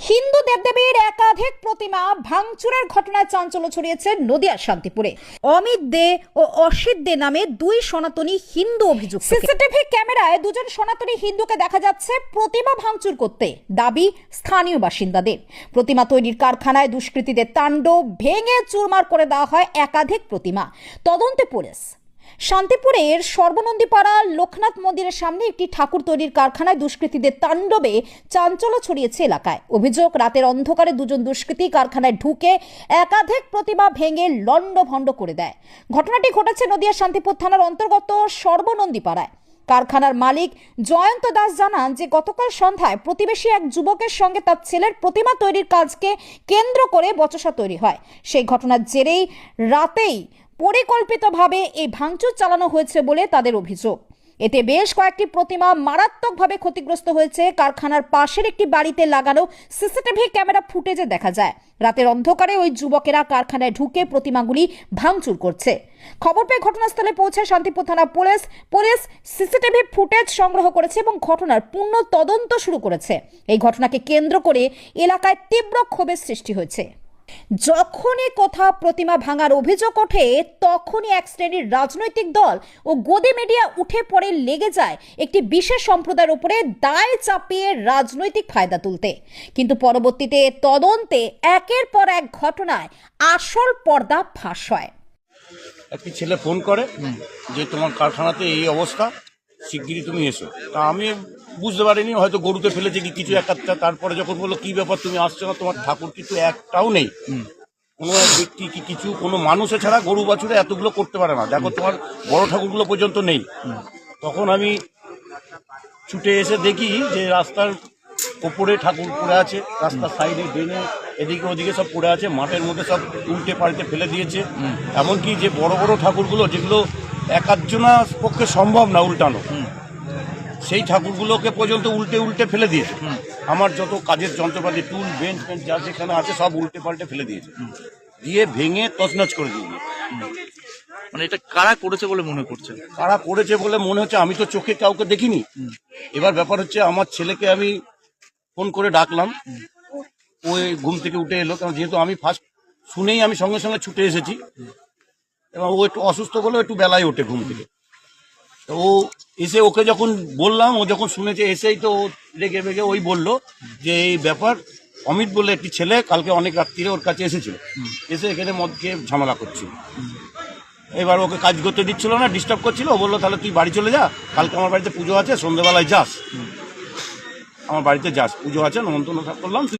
হিন্দু দেবদেবীর একাধিক প্রতিমা ভাঙচুরের ঘটনায় চাঞ্চল্য ছড়িয়েছে নদিয়ার শান্তিপুরে। অমিত দে ও অসিত দে নামে দুই সনাতনী হিন্দু অভিযুক্ত। সিসিটিভি ক্যামেরায় দুজন সনাতনী হিন্দুকে দেখা যাচ্ছে প্রতিমা ভাঙচুর করতে। দাবি স্থানীয় বাসিন্দাদের। প্রতিমা তৈরির কারখানায় দুষ্কৃতীদের তাণ্ডব, ভেঙে চুরমার করে দেওয়া হয় একাধিক প্রতিমা। তদন্তে পুলিশ। শান্তিপুরের সর্বনন্দীপাড়া লোকনাথ মন্দিরের সামনে একটি ঠাকুর তৈরির কারখানায় দুষ্কৃতীদের তাণ্ডবে চাঞ্চল্য ছড়িয়েছে এলাকায়। অভিযোগ, রাতের অন্ধকারে দুজন দুষ্কৃতী কারখানায় ঢুকে একাধিক প্রতিমা ভেঙে লণ্ডভণ্ড করে দেয়। ঘটনাটি ঘটেছে নদিয়া শান্তিপুর থানার অন্তর্গত সর্বনন্দীপাড়ায়। কারখানার মালিক জয়ন্ত দাস জানান যে গতকাল সন্ধ্যায় প্রতিবেশী এক যুবকের সঙ্গে তার ছেলের প্রতিমা তৈরির কাজকে কেন্দ্র করে বচসা তৈরি হয়। সেই ঘটনার জেরেই রাতেই পরিকল্পিতভাবে এই ভাঙচুর চালানো হয়েছে বলে তাদের অভিযোগ। এতে বেশ কয়েকটি প্রতিমা মারাত্মকভাবে ক্ষতিগ্রস্ত হয়েছে। কারখানার পাশের একটি বাড়িতে লাগানো সিসিটিভি ক্যামেরা ফুটেজে দেখা যায় রাতের অন্ধকারে ওই যুবকেরা কারখানায় ঢুকে প্রতিমাগুলি ভাঙচুর করছে। খবর পেয়ে ঘটনাস্থলে পৌঁছে শান্তিপুর থানা পুলিশ সিসিটিভি ফুটেজ সংগ্রহ করেছে এবং ঘটনার পূর্ণ তদন্ত শুরু করেছে। এই ঘটনাকে কেন্দ্র করে এলাকায় তীব্র ক্ষোভের সৃষ্টি হয়েছে। যখনই কোথাও প্রতিমা ভাঙার অভিযোগ ওঠে তখনই এক শ্রেণীর রাজনৈতিক দল ও গদি মিডিয়া উঠে পড়ে লেগে যায় একটি বিশেষ সম্প্রদায়ের উপরে দায় চাপিয়ে রাজনৈতিক ফায়দা তুলতে। কিন্তু পরবর্তীতে তদন্তে একের পর এক ঘটনায় আসল পর্দা ফাঁস হয়। একটি ছেলে ফোন করে যে তোমার কারখানাতে এই অবস্থা, শিগগিরই তুমি এসো। তা আমি বুঝতে পারিনি, হয়তো গরুতে ফেলেছে কি কিছু একটা। তারপরে যখন বললো কি ব্যাপার তুমি আসছো না, তোমার ঠাকুর কিন্তু একটাও নেই, কোনো ব্যক্তি কি কিছু কোনো মানুষ ছাড়া গরু বাছুরে এতগুলো করতে পারে না, দেখো তোমার বড় ঠাকুরগুলো পর্যন্ত নেই। তখন আমি ছুটে এসে দেখি যে রাস্তার ওপরে ঠাকুর পড়ে আছে, রাস্তার সাইডে ড্রেনে এদিকে ওদিকে সব পড়ে আছে, মাঠের মধ্যে সব উল্টে পাল্টে ফেলে দিয়েছে। এমনকি যে বড় বড় ঠাকুরগুলো যেগুলো একাধজনের পক্ষে সম্ভব না উল্টানো, সেই ঠাকুরগুলোকে পর্যন্ত উল্টে ফেলে দিয়েছে। আমার যত কাজের যন্ত্রপাতি, টুল, বেঞ্চ যা যেখানে আছে সব উল্টে পাল্টে ফেলে দিয়েছে, দিয়ে ভেঙে তছনছ করে দিয়েছে। মানে এটা কারা করেছে বলে মনে করছে? কারা করেছে বলে মনে হচ্ছে, আমি তো চোখে কাউকে দেখিনি। এবার ব্যাপার হচ্ছে, আমার ছেলেকে আমি ফোন করে ডাকলাম, ওই ঘুম থেকে উঠে এলো, কারণ যেহেতু আমি ফার্স্ট শুনেই আমি সঙ্গে সঙ্গে ছুটে এসেছি। এবং ও একটু অসুস্থ বলে একটু বেলায় ওঠে ঘুম থেকে। তো ও এসে ওকে যখন বললাম, ও যখন শুনেছে এসেই তো রেগে বেগে ওই বললো যে এই ব্যাপার, অমিত বলে একটি ছেলে কালকে অনেক রাত্রিরে ওর কাছে এসেছিল, এসে এখানে মদ খেয়ে ঝামেলা করছিল। এবার ওকে কাজ করতে দিচ্ছিল না, ডিস্টার্ব করছিল। ও বললো তাহলে তুই বাড়ি চলে যা, কালকে আমার বাড়িতে পুজো আছে, সন্ধ্যেবেলায় যাস, আমার বাড়িতে যাস, পুজো আছে, নমন্তন্ন করলাম।